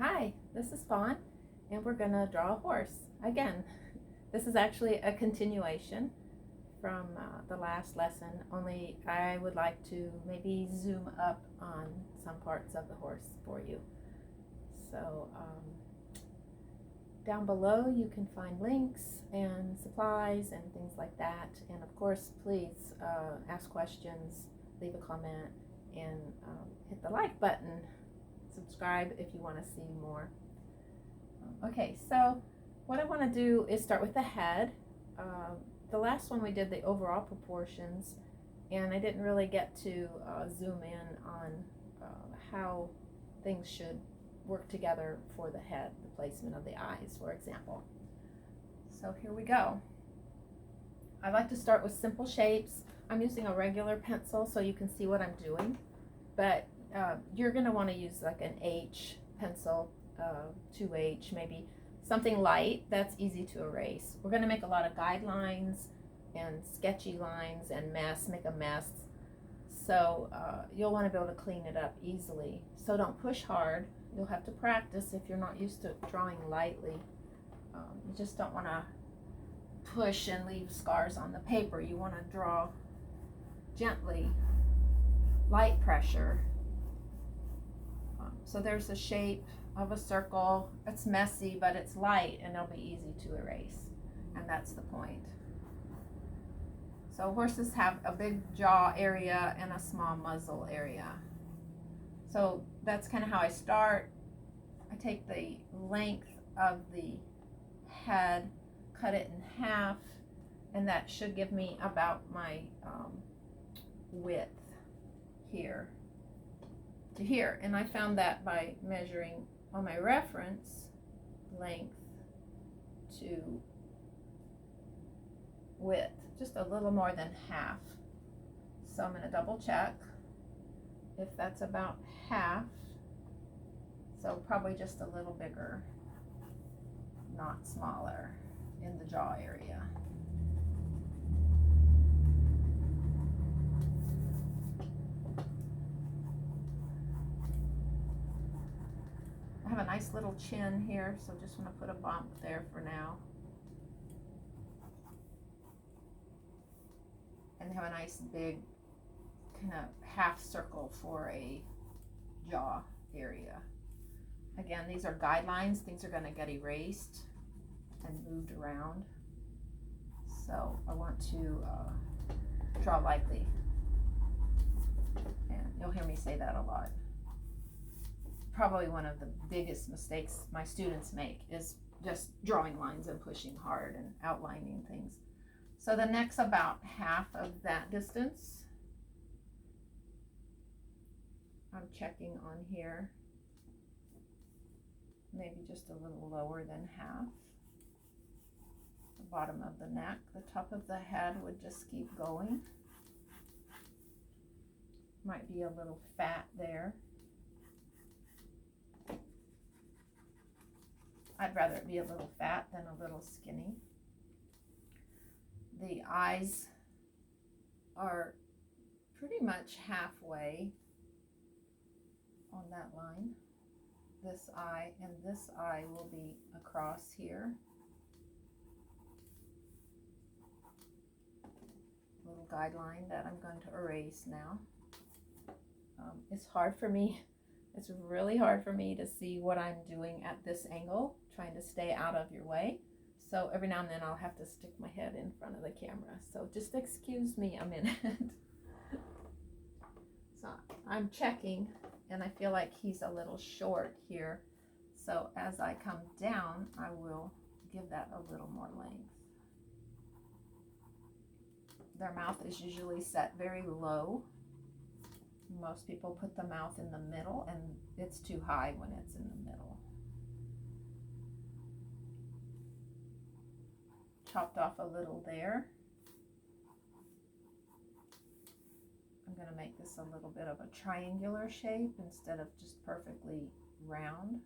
Hi, this is Fawn, and we're gonna draw a horse. Again, this is actually a continuation from the last lesson, only I would like to maybe zoom up on some parts of the horse for you. So down below you can find links and supplies and things like that. And of course, please ask questions, leave a comment, and hit the like button. Subscribe if you want to see more. Okay, so what I want to do is start with the head. The last one we did the overall proportions, and I didn't really get to zoom in on how things should work together for the head, the placement of the eyes, for example. So here we go. I like to start with simple shapes. I'm using a regular pencil so you can see what I'm doing, but you're going to want to use like an H pencil, 2H maybe, something light that's easy to erase. We're going to make a lot of guidelines and sketchy lines and make a mess. So you'll want to be able to clean it up easily. So don't push hard. You'll have to practice if you're not used to drawing lightly. You just don't want to push and leave scars on the paper. You want to draw gently, light pressure. So there's a shape of a circle. It's messy, but it's light and it'll be easy to erase. And that's the point. So horses have a big jaw area and a small muzzle area. So that's kind of how I start. I take the length of the head, cut it in half, and that should give me about my width here to here. And I found that by measuring on my reference length to width, just a little more than half. So I'm going to double check if that's about half. So probably just a little bigger, not smaller, in the jaw area. I have a nice little chin here, so just want to put a bump there for now. And have a nice big kind of half circle for a jaw area. Again, these are guidelines. Things are going to get erased and moved around. So I want to draw lightly. And you'll hear me say that a lot. Probably one of the biggest mistakes my students make is just drawing lines and pushing hard and outlining things. So the neck's about half of that distance. I'm checking on here. Maybe just a little lower than half. The bottom of the neck, the top of the head would just keep going. Might be a little fat there. I'd rather it be a little fat than a little skinny. The eyes are pretty much halfway on that line. This eye and this eye will be across here. Little guideline that I'm going to erase now. It's hard for me. It's really hard for me to see what I'm doing at this angle, trying to stay out of your way. So every now and then I'll have to stick my head in front of the camera. So just excuse me a minute. So I'm checking, and I feel like he's a little short here. So as I come down, I will give that a little more length. Their mouth is usually set very low. Most people put the mouth in the middle, and it's too high when it's in the middle. Chopped off a little there. I'm going to make this a little bit of a triangular shape instead of just perfectly round.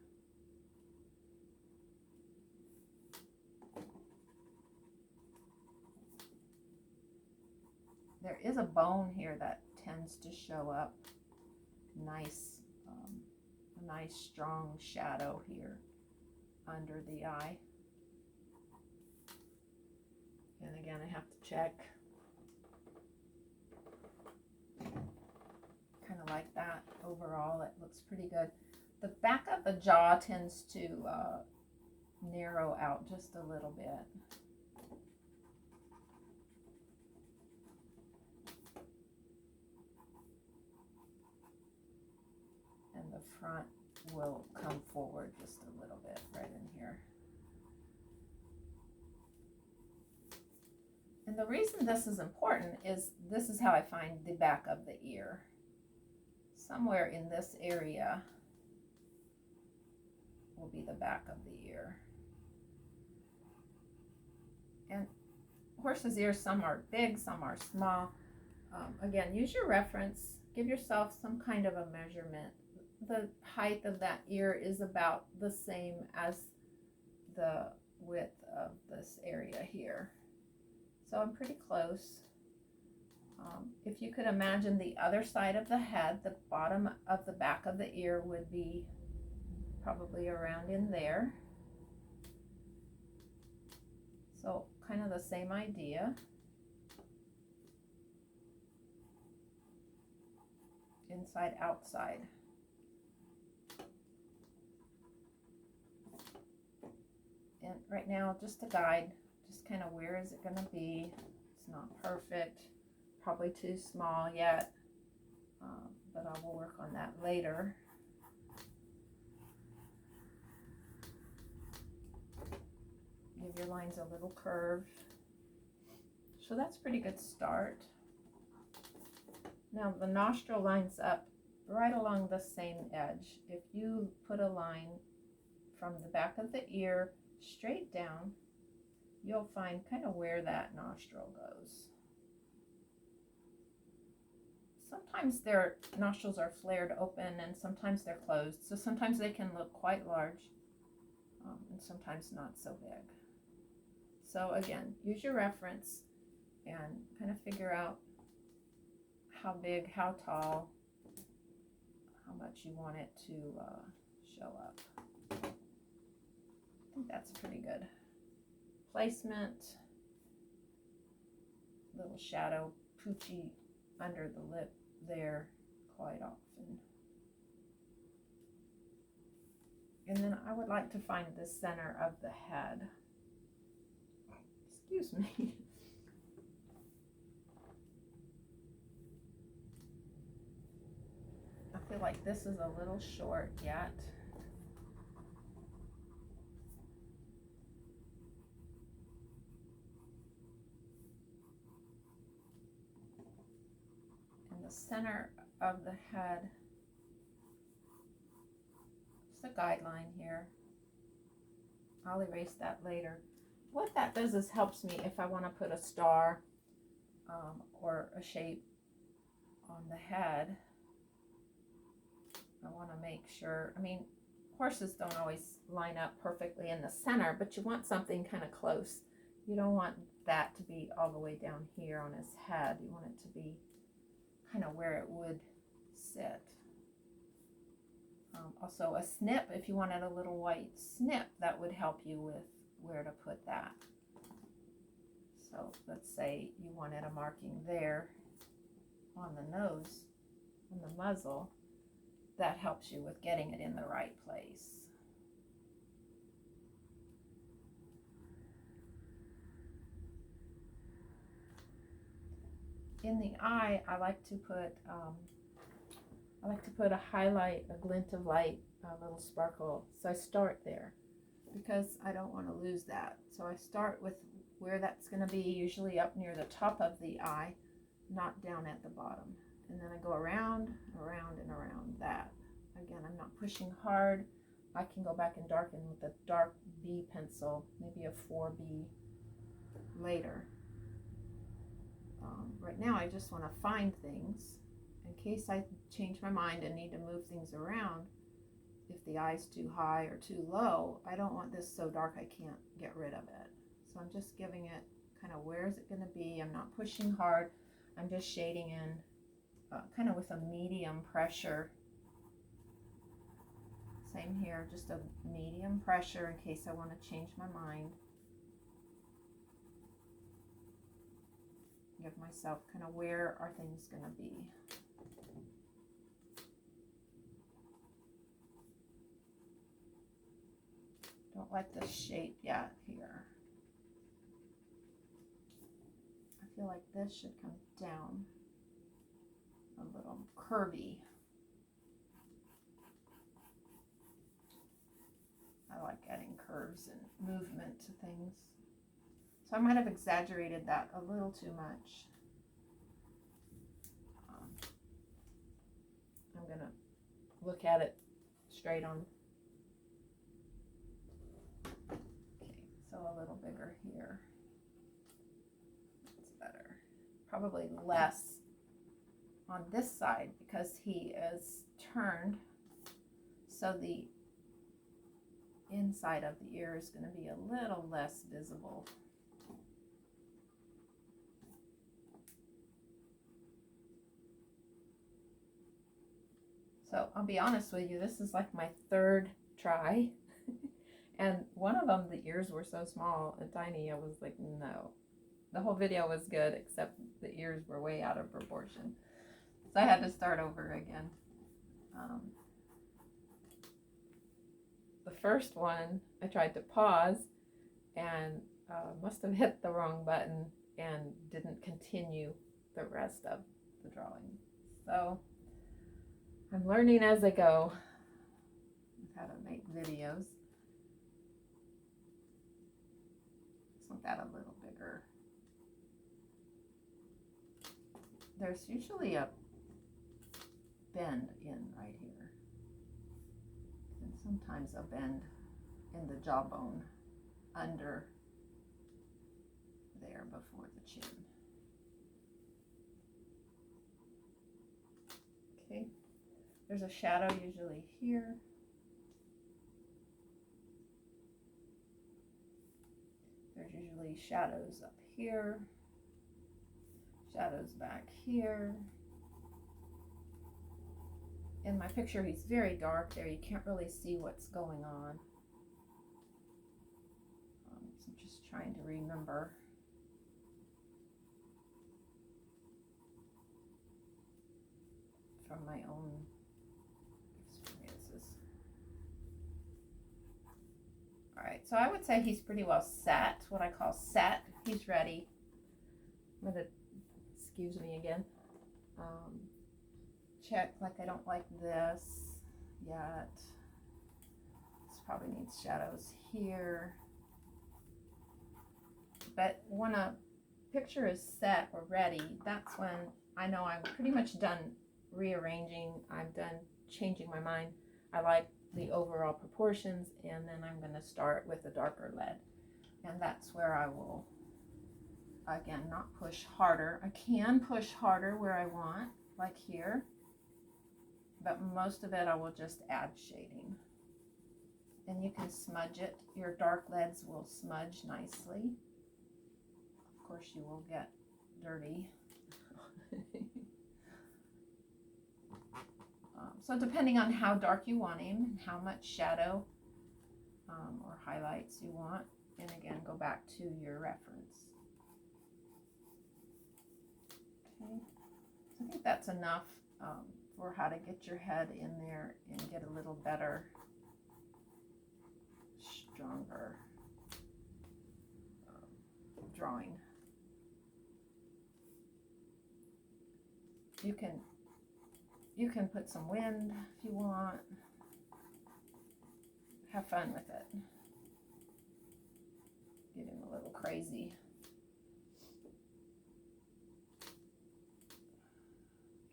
There is a bone here that tends to show up nice. a nice strong shadow here under the eye. And again, I have to check. Kind of like that. Overall, it looks pretty good. The back of the jaw tends to narrow out just a little bit. And the front will come forward just a little bit right in here. And the reason this is important is this is how I find the back of the ear. Somewhere in this area will be the back of the ear. And horses' ears, some are big, some are small. Again, use your reference. Give yourself some kind of a measurement. The height of that ear is about the same as the width of this area here. So I'm pretty close. If you could imagine the other side of the head, the bottom of the back of the ear would be probably around in there. So kind of the same idea. Inside, outside. And right now, just a guide, just kind of where is it going to be? It's not perfect, probably too small yet, but I will work on that later. Give your lines a little curve. So that's a pretty good start. Now the nostril lines up right along the same edge. If you put a line from the back of the ear straight down, you'll find kind of where that nostril goes. Sometimes their nostrils are flared open and sometimes they're closed. So sometimes they can look quite large and sometimes not so big. So again, use your reference and kind of figure out how big, how tall, how much you want it to show up. I think that's pretty good. Placement, little shadow, poochie under the lip there quite often. And then I would like to find the center of the head. Excuse me. I feel like this is a little short yet. And the center of the head, just a guideline here. I'll erase that later. What that does is helps me if I want to put a star or a shape on the head. I want to make sure, I mean, horses don't always line up perfectly in the center, but you want something kind of close. You don't want that to be all the way down here on his head. You want it to be kind of where it would sit. Also a snip, if you wanted a little white snip, that would help you with where to put that. So let's say you wanted a marking there on the nose, on the muzzle. That helps you with getting it in the right place. In the eye, I like to put a highlight, a glint of light, a little sparkle. So I start there because I don't want to lose that. So I start with where that's going to be, usually up near the top of the eye, not down at the bottom. And then I go around, around, and around that. Again, I'm not pushing hard. I can go back and darken with a dark B pencil, maybe a 4B later. Right now, I just want to find things in case I change my mind and need to move things around. If the eye's too high or too low, I don't want this so dark I can't get rid of it. So I'm just giving it kind of where is it going to be. I'm not pushing hard. I'm just shading in kind of with a medium pressure. in here, just a medium pressure in case I want to change my mind. Give myself kind of where are things going to be. Don't like the shape yet here. I feel like this should come down a little curvy. I like adding curves and movement to things. So I might have exaggerated that a little too much. I'm gonna look at it straight on. Okay, so a little bigger here. That's better. Probably less on this side because he is turned, so the inside of the ear is going to be a little less visible. So I'll be honest with you, this is like my third try. And one of them, the ears were so small and tiny, I was like, no. The whole video was good, except the ears were way out of proportion. So I had to start over again. The first one, I tried to pause and must have hit the wrong button and didn't continue the rest of the drawing. So I'm learning as I go how to make videos. Let's make that a little bigger. There's usually a bend in right here, and sometimes a bend in the jawbone under there before the chin. Okay, there's a shadow usually here. There's usually shadows up here, shadows back here. In my picture, he's very dark there. You can't really see what's going on. So I'm just trying to remember. From my own experiences. All right, so I would say he's pretty well set, what I call set. He's ready. I'm gonna, excuse me again. Check, like I don't like this yet. This probably needs shadows here. But when a picture is set or ready, that's when I know I'm pretty much done rearranging. I'm done changing my mind. I like the overall proportions, and then I'm going to start with the darker lead. And that's where I will, again, not push harder. I can push harder where I want, like here. But most of it I will just add shading. And you can smudge it. Your dark leads will smudge nicely. Of course you will get dirty. So depending on how dark you want him, and how much shadow or highlights you want, and again, go back to your reference. Okay, so I think that's enough for how to get your head in there and get a little better, stronger drawing. You can put some wind if you want. Have fun with it. Get him a little crazy.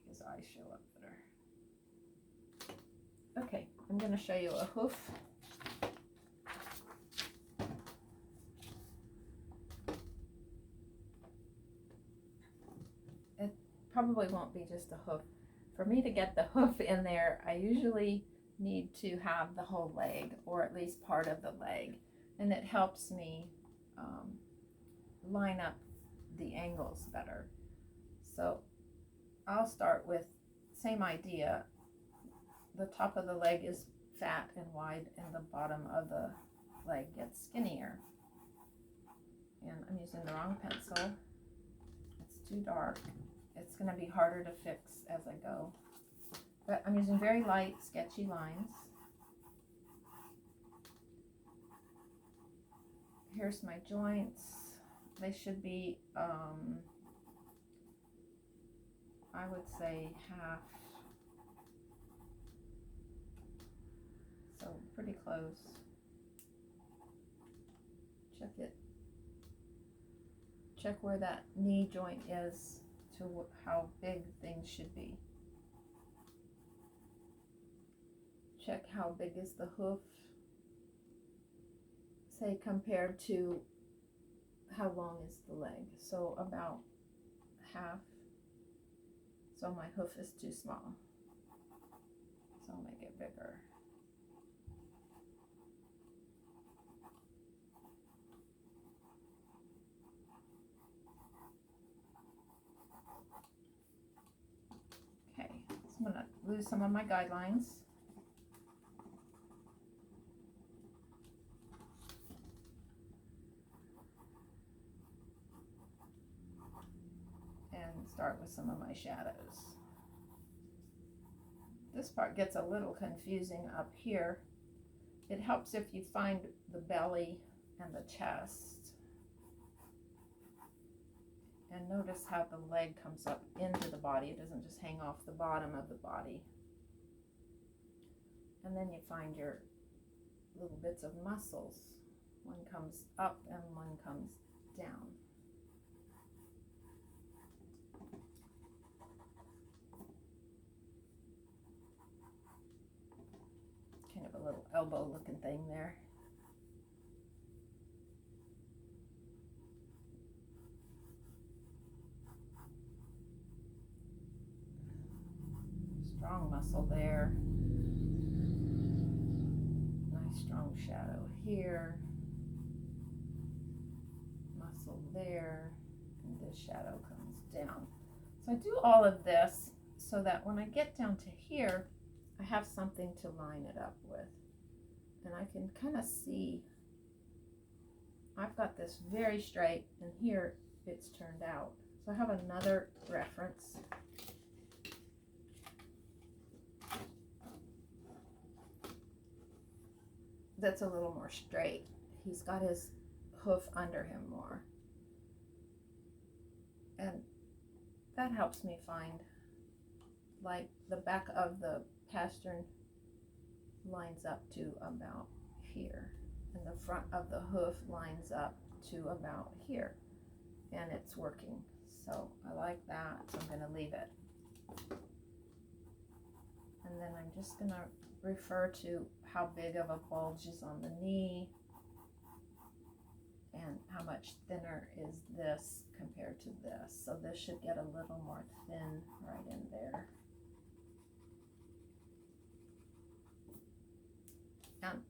His eyes show up better. Okay, I'm going to show you a hoof. It probably won't be just a hoof. For me to get the hoof in there, I usually need to have the whole leg, or at least part of the leg, and it helps me line up the angles better. So I'll start with same idea. The top of the leg is fat and wide, and the bottom of the leg gets skinnier. And I'm using the wrong pencil. It's too dark. It's going to be harder to fix as I go. But I'm using very light, sketchy lines. Here's my joints. They should be, I would say half. So pretty close. Check it. Check where that knee joint is to how big things should be. Check how big is the hoof, say compared to how long is the leg. So about half. So my hoof is too small. So I'll make it bigger. Okay, so I'm going to lose some of my guidelines. And start with some of my shadows. This part gets a little confusing up here. It helps if you find the belly and the chest. And notice how the leg comes up into the body. It doesn't just hang off the bottom of the body. And then you find your little bits of muscles. One comes up and one comes down. Kind of a little elbow looking thing there. Strong muscle there. Nice strong shadow here. Muscle there. And this shadow comes down. So I do all of this so that when I get down to here, I have something to line it up with. And I can kind of see, I've got this very straight, and here it's turned out. So I have another reference. That's a little more straight. He's got his hoof under him more. And that helps me find, like, the back of the pastern lines up to about here, and the front of the hoof lines up to about here, and it's working. So I like that, so I'm going to leave it. And then I'm just going to refer to how big of a bulge is on the knee and how much thinner is this compared to this. So this should get a little more thin right in there.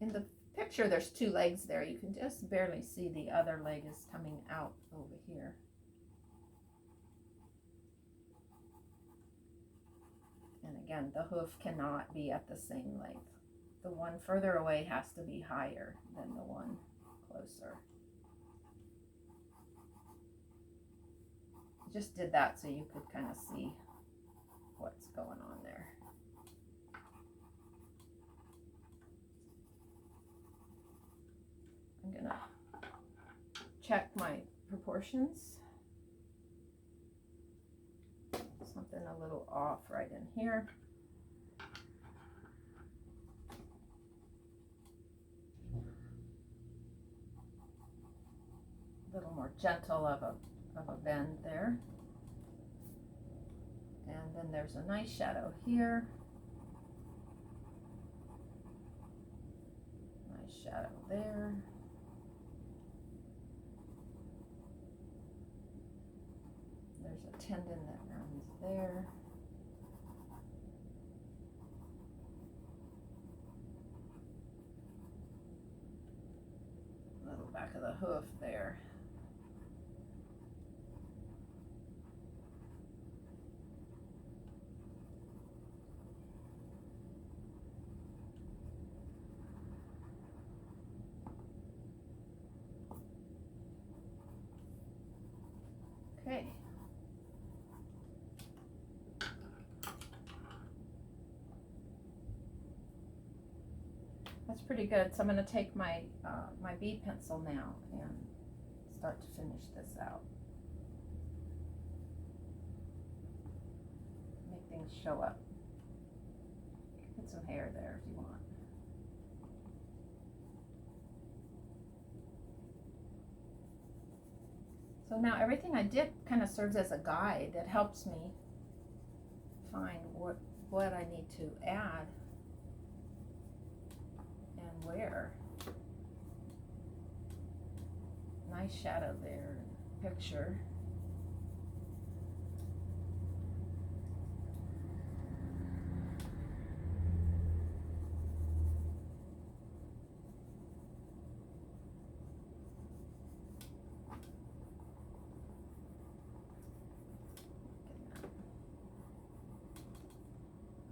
In the picture, there's two legs there. You can just barely see the other leg is coming out over here. And again, the hoof cannot be at the same length. The one further away has to be higher than the one closer. I just did that so you could kind of see what's going on there. I'm gonna check my proportions. Something a little off right in here. A little more gentle of a bend there. And then there's a nice shadow here. Nice shadow there. There's a tendon that runs there. Little back of the hoof there. Okay. That's pretty good. So I'm going to take my my bead pencil now and start to finish this out. Make things show up. Put some hair there if you want. So now everything I did kind of serves as a guide that helps me find what I need to add and where. Nice shadow there, picture.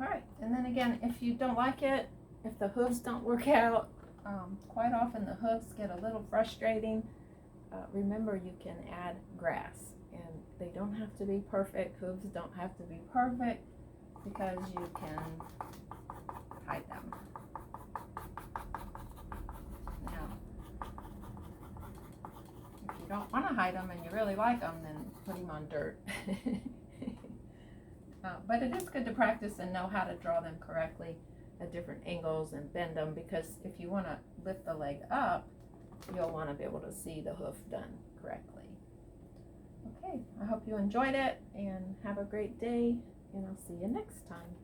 All right, and then again, if you don't like it, if the hooves don't work out, quite often the hooves get a little frustrating. Remember, you can add grass, and they don't have to be perfect. Hooves don't have to be perfect because you can hide them. Now, if you don't want to hide them and you really like them, then put them on dirt. But it is good to practice and know how to draw them correctly at different angles and bend them, because if you want to lift the leg up, you'll want to be able to see the hoof done correctly. Okay, I hope you enjoyed it and have a great day, and I'll see you next time.